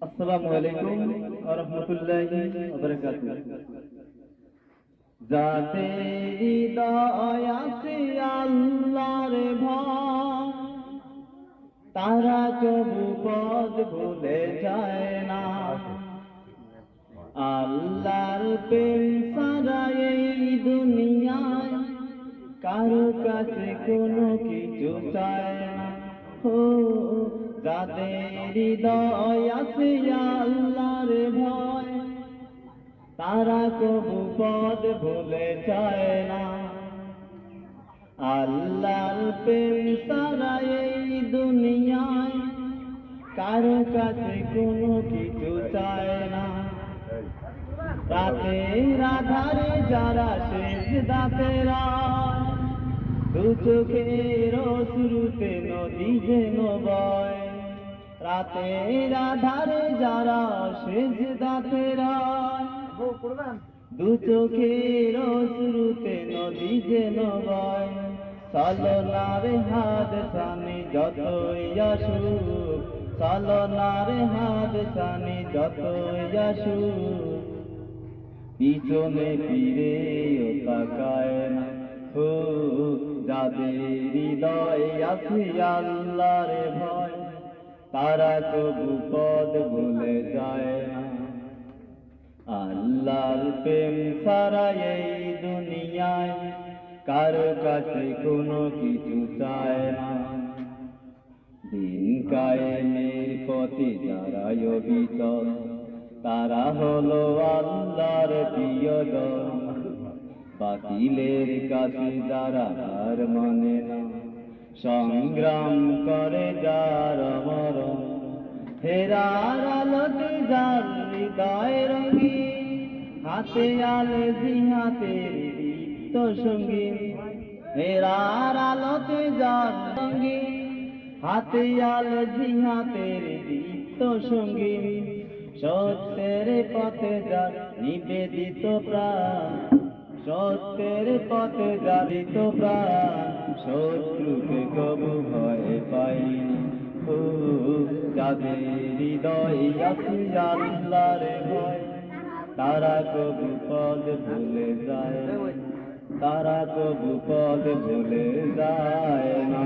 আসসালামু আলাইকুম ওয়া রাহমাতুল্লাহি ওয়া বারাকাতুহু। যাদের হৃদয় আছে আল্লাহর ভয়, তারা কবু পথ ভুলে যায় না। আল্লাহর প্রেম ছাড়া এই দুনিয়ায় কারো কাছে কোনো কিছু চায় না। ও যাদের হৃদয় আছে আল্লাহর ভয়, তারা কবু পথ ভুলে যায় না। আল্লাহর প্রেম ছাড়া এই দুনিয়ায় কারো কাছে কোনো কিছু চায় না। রাতের আধারে যারা সেজদাতেরা, দু চোখের শুরুতে নদী যেন বয়। রাতের আধারে যারা সেজদাতেরা, দু চোখের শুরুতে নদী যেন বয়। চলনার হাত সানি যতই আসুক, চলনার হাত সানি যতই আসুক, পিছনে ফিরে তাকায় না। ও যাদের হৃদয় আছে আল্লাহর ভয়, তারা কবু পথ ভুলে যায় না। আল্লাহর প্রেম ছাড়া এই দুনিয়ায় কারো কাছে কোনো কিছু চায় না। দিন কায়েমের পথে যারা অবিচল, তারা হলো আল্লাহর প্রিয়জন। বাতিলের কাছে যারা হার মানে না, সংগ্রাম করে যার মরণ। হেরার আলোতে যার হৃদয় রঙিন, হাতে আলে জিহাদের দীপ্ত সঙ্গীন। হেরার আলোতে যার রঙিন, হাতে আলে জিহাদের দীপ্ত সঙ্গীন। সত্যের পথে যার নিবেদিত প্রাণ, সত্যের পথে জারিত প্রাণ, শত্রুকে কবু ভয় পাইনি। ও যাদের হৃদয় আছে আল্লাহর ভয়, তারা কবু পথ ভুলে যায়, তারা কবু পথ ভুলে যায় না।